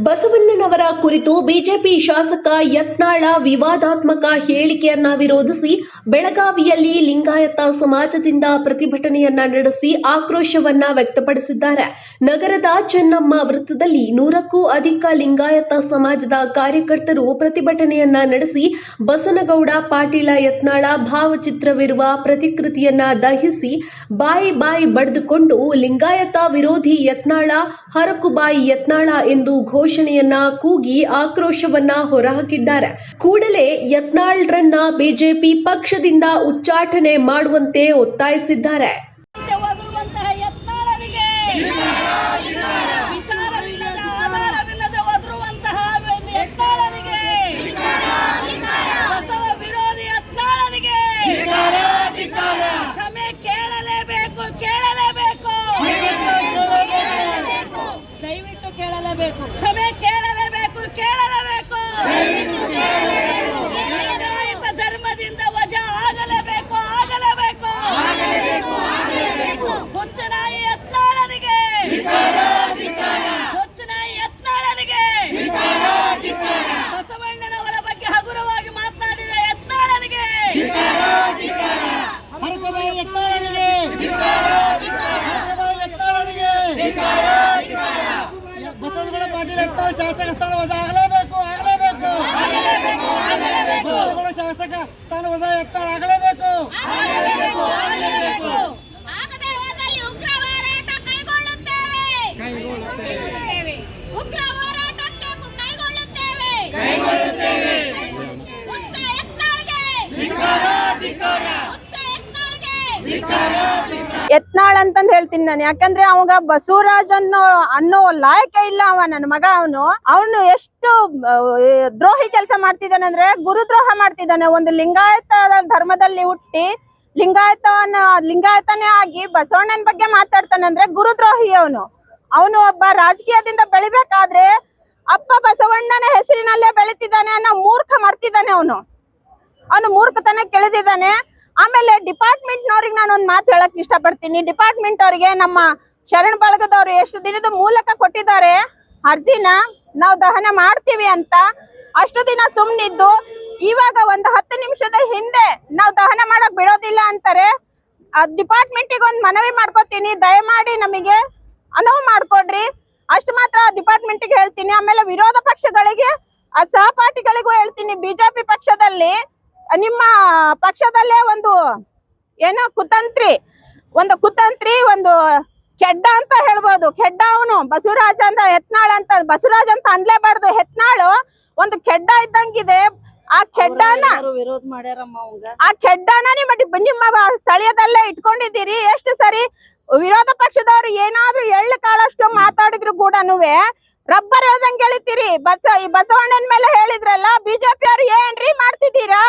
ಬಸವಣ್ಣನವರ ಕುರಿತು ಬಿಜೆಪಿ ಶಾಸಕ ಯತ್ನಾಳ ವಿವಾದಾತ್ಮಕ ಹೇಳಿಕೆಯನ್ನ ವಿರೋಧಿಸಿ ಬೆಳಗಾವಿಯಲ್ಲಿ ಲಿಂಗಾಯತ ಸಮಾಜದಿಂದ ಪ್ರತಿಭಟನೆಯನ್ನ ನಡೆಸಿ ಆಕ್ರೋಶವನ್ನ ವ್ಯಕ್ತಪಡಿಸಿದ್ದಾರೆ. ನಗರದ ಚೆನ್ನಮ್ಮ ವೃತ್ತದಲ್ಲಿ 100ಕ್ಕೂ ಅಧಿಕ ಲಿಂಗಾಯತ ಸಮಾಜದ ಕಾರ್ಯಕರ್ತರು ಪ್ರತಿಭಟನೆಯನ್ನ ನಡೆಸಿ ಬಸನಗೌಡ ಪಾಟೀಲ ಯತ್ನಾಳ ಭಾವಚಿತ್ರವಿರುವ ಪ್ರತಿಕೃತಿಯನ್ನ ದಹಿಸಿ ಬಾಯಿ ಬಡಿದುಕೊಂಡು ಲಿಂಗಾಯತ ವಿರೋಧಿ ಯತ್ನಾಳ, ಹರಕುಬಾಯಿ ಯತ್ನಾಳ ಎಂದು ಘೋಷಣೆಯನ್ನ ಕೂಗಿ ಆಕ್ರೋಶವನ್ನ ಹೊರಹಾಕಿದ್ದಾರೆ. ಕೂಡಲೇ ಯತ್ನಾಳ್ರನ್ನ ಬಿಜೆಪಿ ಪಕ್ಷದಿಂದ ಉಚ್ಚಾಟನೆ ಮಾಡುವಂತೆ ಒತ್ತಾಯಿಸಿದ್ದಾರೆ. ಕ್ಷಮೆ ಕೇಳಲೇಬೇಕು. ಲಿಂಗಾಯತ ಧರ್ಮದಿಂದ ವಜಾ ಆಗಲೇಬೇಕು. ಹುಚ್ಚನಾಯಿ ಯತ್ನಾಳನಿಗೆ, ಬಸವಣ್ಣನವರ ಬಗ್ಗೆ ಹಗುರವಾಗಿ ಮಾತನಾಡಿದ ಯತ್ನಾಳನಿಗೆ, ಬಸವನಗೌಡ ಪಾಟೀಲ್ ಯತ್ನಾಳ್ ಶಾಸಕ ಸ್ಥಾನ ವಜಾ ಆಗಲೇಬೇಕು. ಬಸವನಗೌಡ ಶಾಸಕ ಸ್ಥಾನ ವಜಾ ಯತ್ನಾಳ್ ಆಗಲೇಬೇಕು. ಆಗದೇ ಹೋದಲ್ಲಿ ಉಗ್ರ ಹೋರಾಟ ಕೈಗೊಳ್ಳುತ್ತೇವೆ. ಉಗ್ರ ಹೋರಾಟಕ್ಕೆ ಕೈಗೊಳ್ಳುತ್ತೇವೆ. ಹುಚ್ಚ ಯತ್ನಾಳ್ಗೆ, ಯತ್ನಾಳ್ ಅಂತಂದ್ ಹೇಳ್ತೀನಿ ನಾನು. ಯಾಕಂದ್ರೆ ಅವಾಗ ಬಸವರಾಜ್ ಅನ್ನೋ ಲಾಯಕ ಇಲ್ಲ. ನನ್ನ ಮಗ ಅವನು ಎಷ್ಟು ದ್ರೋಹಿ ಕೆಲಸ ಮಾಡ್ತಿದ್ದಾನೆ ಅಂದ್ರೆ ಗುರುದ್ರೋಹ ಮಾಡ್ತಿದ್ದಾನೆ. ಒಂದು ಲಿಂಗಾಯತ ಧರ್ಮದಲ್ಲಿ ಹುಟ್ಟಿ ಲಿಂಗಾಯತನೇ ಆಗಿ ಬಸವಣ್ಣನ ಬಗ್ಗೆ ಮಾತಾಡ್ತಾನೆ ಅಂದ್ರೆ ಗುರುದ್ರೋಹಿ. ಅವನು ಒಬ್ಬ ರಾಜಕೀಯದಿಂದ ಬೆಳಿಬೇಕಾದ್ರೆ ಅಪ್ಪ ಬಸವಣ್ಣನ ಹೆಸರಿನಲ್ಲೇ ಬೆಳಿತಿದ್ದಾನೆ ಅನ್ನೋ ಮೂರ್ಖ ಮರ್ತಿದ್ದಾನೆ. ಅವನು ಮೂರ್ಖತನ ಕೆಳೆದಿದ್ದಾನೆ. ಆಮೇಲೆ ಡಿಪಾರ್ಟ್ಮೆಂಟ್ನವ್ರಿಗೆ ನಾನು ಒಂದು ಮಾತು ಹೇಳಕ್ ಇಷ್ಟಪಡ್ತೀನಿ. ಡಿಪಾರ್ಟ್ಮೆಂಟ್ ಅವರಿಗೆ ನಮ್ಮ ಶರಣ್ ಬಳಗದವ್ರು ಎಷ್ಟು ದಿನದ ಮೂಲಕ ಕೊಟ್ಟಿದ್ದಾರೆ ಅರ್ಜಿನ, ನಾವು ದಹನ ಮಾಡ್ತೀವಿ ಅಂತ. ಅಷ್ಟು ದಿನ ಸುಮ್ನಿದ್ದು ಇವಾಗ ಒಂದು 10 ನಿಮಿಷದ ಹಿಂದೆ ನಾವು ದಹನ ಮಾಡಕ್ ಬಿಡೋದಿಲ್ಲ ಅಂತಾರೆ. ಡಿಪಾರ್ಟ್ಮೆಂಟಿಗೆ ಒಂದು ಮನವಿ ಮಾಡ್ಕೋತೀನಿ, ದಯಮಾಡಿ ನಮಗೆ ಅನುವು ಮಾಡ್ಕೊಡ್ರಿ. ಅಷ್ಟು ಮಾತ್ರ ಡಿಪಾರ್ಟ್ಮೆಂಟಿಗೆ ಹೇಳ್ತೀನಿ. ಆಮೇಲೆ ವಿರೋಧ ಪಕ್ಷಗಳಿಗೆ, ಸಹಪಾಠಿಗಳಿಗೂ ಹೇಳ್ತೀನಿ. ಬಿಜೆಪಿ ಪಕ್ಷದಲ್ಲಿ ನಿಮ್ಮ ಪಕ್ಷದಲ್ಲೇ ಒಂದು ಏನೋ ಕುತಂತ್ರಿ, ಒಂದು ಕೆಡ್ಡ ಅಂತ ಹೇಳ್ಬೋದು. ಕೆಡ್ಡ ಅವನು ಬಸವರಾಜ ಅಂತ, ಯತ್ನಾಳ್ ಅಂತ. ಬಸವರಾಜ್ ಅಂತ ಅನ್ಲೇಬಾರ್ದು. ಯತ್ನಾಳು ಒಂದು ಕೆಡ್ಡ ಇದ್ದಂಗಿದೆ. ಆ ಕೆಡ್ಡನ ನಿಮ್ಮ ಸ್ಥಳೀಯದಲ್ಲೇ ಇಟ್ಕೊಂಡಿದ್ದೀರಿ. ಎಷ್ಟು ಸರಿ ವಿರೋಧ ಪಕ್ಷದವ್ರು ಏನಾದ್ರೂ ಎಳ್ಳು ಕಾಳಷ್ಟು ಮಾತಾಡಿದ್ರು ಕೂಡ ರಬ್ಬರ್ ಹೇಳ್ದಂಗೆ ಹೇಳಿತೀರಿ. ಬಸವಣ್ಣನ ಮೇಲೆ ಹೇಳಿದ್ರಲ್ಲ, ಬಿಜೆಪಿ ಅವ್ರು ಏನ್ರಿ ಮಾಡ್ತಿದ್ದೀರಾ?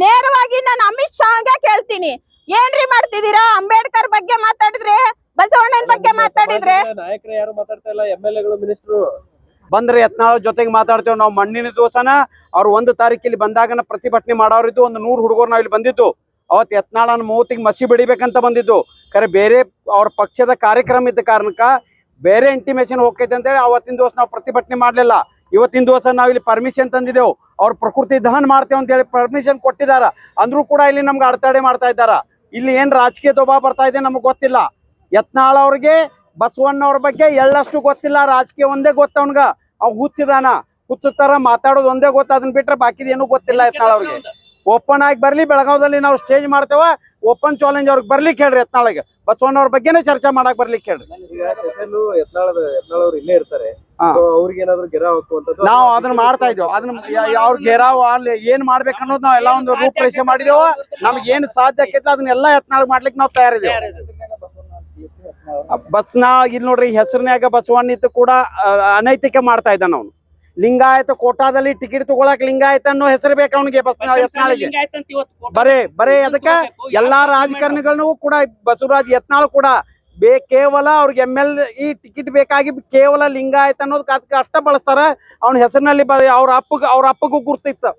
ನೇರವಾಗಿ ನಾನು ಅಮಿತ್ ಶಾಗೆ ಕೇಳ್ತೀನಿ, ಏನ್ರಿ ಮಾಡ್ತಿದ್ದೀರಾ? ಅಂಬೇಡ್ಕರ್ ಬಗ್ಗೆ ಮಾತಾಡಿದ್ರೆ, ಬಸವಣ್ಣನ ಬಗ್ಗೆ ಮಾತಾಡಿದ್ರೆ ನಾಯಕರು ಯಾರು ಮಾತಾಡ್ತಾ ಇಲ್ಲ. MLAಗಳು, ಮಿನಿಸ್ಟ್ರು ಬಂದ್ರೆ ಯತ್ನಾಳ್ ಜೊತೆಗೆ ಮಾತಾಡ್ತೇವೆ ನಾವು. ಮಣ್ಣಿನ ದಿವಸನ ಅವ್ರು 1 ತಾರೀಕಿಲ್ಲಿ ಬಂದಾಗನ ಪ್ರತಿಭಟನೆ ಮಾಡೋರಿದ್ದು. ಒಂದು 100 ಹುಡುಗರು ನಾವ್ ಇಲ್ಲಿ ಬಂದಿದ್ದು. ಅವತ್ತು ಯತ್ನಾಳನ ಮೂತಿಗೆ ಮಸಿ ಬಿಡಿಬೇಕಂತ ಬಂದಿದ್ದು. ಖರೆ ಬೇರೆ ಅವ್ರ ಪಕ್ಷದ ಕಾರ್ಯಕ್ರಮ ಇದ್ದ ಕಾರಣಕ್ಕ ಬೇರೆ ಇಂಟಿಮೇಷನ್ ಹೋಗ್ತೈತೆ ಅಂತೇಳಿ ಅವತ್ತಿನ ದಿವಸ ನಾವು ಪ್ರತಿಭಟನೆ ಮಾಡ್ಲಿಲ್ಲ. ಇವತ್ತಿನ ದಿವಸ ನಾವ್ ಇಲ್ಲಿ ಪರ್ಮಿಷನ್ ತಂದಿದ್ದೆವು. ಅವ್ರ ಪ್ರಕೃತಿ ದಹನ ಮಾಡ್ತೇವೆ ಅಂತ ಹೇಳಿ ಪರ್ಮಿಷನ್ ಕೊಟ್ಟಿದಾರ. ಅಂದ್ರೂ ಕೂಡ ಇಲ್ಲಿ ನಮ್ಗೆ ಅಡೆತಡೆ ಮಾಡ್ತಾ ಇದ್ದಾರ. ಇಲ್ಲಿ ಏನ್ ರಾಜಕೀಯ ದಬಾವ ಬರ್ತಾ ಇದೆ ನಮಗ್ ಗೊತ್ತಿಲ್ಲ. ಯತ್ನಾಳ್ ಅವ್ರಿಗೆ ಬಸವಣ್ಣವ್ರ ಬಗ್ಗೆ ಎಳ್ಳಷ್ಟು ಗೊತ್ತಿಲ್ಲ. ರಾಜಕೀಯ ಒಂದೇ ಗೊತ್ತ ಅವನ್ಗ. ಅವ್ ಹುಚ್ಚಿದಾನ, ಹುಚ್ಚುತ್ತರ ಮಾತಾಡೋದು ಒಂದೇ ಗೊತ್ತ. ಅದನ್ನ ಬಿಟ್ರೆ ಬಾಕಿದ ಏನೂ ಗೊತ್ತಿಲ್ಲ ಯತ್ನಾಳ್ ಅವ್ರಿಗೆ. ಓಪನ್ ಆಗಿ ಬರ್ಲಿ, ಬೆಳಗಾವದಲ್ಲಿ ನಾವು ಸ್ಟೇಜ್ ಮಾಡ್ತೇವ. ಓಪನ್ ಚಾಲೆಂಜ್ ಅವ್ರಿಗೆ ಬರ್ಲಿಕ್ಕೆ ಹೇಳ್ರಿ. ಯತ್ನಾಳ್ಗೆ ಬಸವಣ್ಣವ್ರ ಬಗ್ಗೆನೇ ಚರ್ಚೆ ಮಾಡಕ್ ಬರ್ಲಿಕ್ಕೆ ಹೇಳ್ರಿ. ಯತ್ನಾಳ್ ಇಲ್ಲೇ ಇರ್ತಾರೆ. ಅವ್ರಿಗೆ ಏನಾದ್ರು ಗೆರಾವ್ ಹಾಕುವಂತದ್ದು ನಾವು ಅದನ್ನ ಮಾಡ್ತಾ ಇದ್ದೇವೆ. ಅದನ್ನ ಅವ್ರ ಗೆರಾವ್ ಅಲ್ಲಿ ಏನ್ ಮಾಡ್ಬೇಕನ್ನೋದು ನಾವ್ ಎಲ್ಲಾ ಒಂದು ರೂಪರೇಷೆ ಮಾಡಿದೇವ. ನಮ್ಗೆ ಏನ್ ಸಾಧ್ಯ ಆಕೈತಿ ಅದನ್ನೆಲ್ಲ ಯತ್ನಾಳ್ ಮಾಡ್ಲಿಕ್ಕೆ ನಾವು ತಯಾರಿದ್ದೇವೆ. ಬಸ್ನಾಳ್ ಇಲ್ಲಿ ನೋಡ್ರಿ, ಹೆಸರಿನ್ಯಾಗ ಬಸವಣ್ಣ ಇತ್ತು ಕೂಡ ಅನೈತಿಕ ಮಾಡ್ತಾ ಇದ್ದಾನ ಅವನು. ಲಿಂಗಾಯತ ಕೋಟಾದಲ್ಲಿ ಟಿಕೆಟ್ ತಗೊಳಕ್ ಲಿಂಗಾಯತ ಅನ್ನೋ ಹೆಸರು ಬೇಕು ಅವನಿಗೆ. ಯತ್ನಾಳಿಗೆ ಬರೇ ಅದಕ್ಕ ಎಲ್ಲಾ ರಾಜಕಾರಣಿಗಳನ್ನು ಕೂಡ ಬಸವರಾಜ್ ಯತ್ನಾಳ್ ಕೂಡ ಕೇವಲ ಅವ್ರಿಗೆ MLA ಟಿಕೆಟ್ ಬೇಕಾಗಿ ಕೇವಲ ಲಿಂಗಾಯತ ಅನ್ನೋದಕ್ಕೆ ಅಷ್ಟ ಬಳಸ್ತಾರ. ಅವನ ಹೆಸರಿನಲ್ಲಿ ಅವ್ರ ಅಪ್ಪಗೂ ಗುರ್ತಿತ್ತು.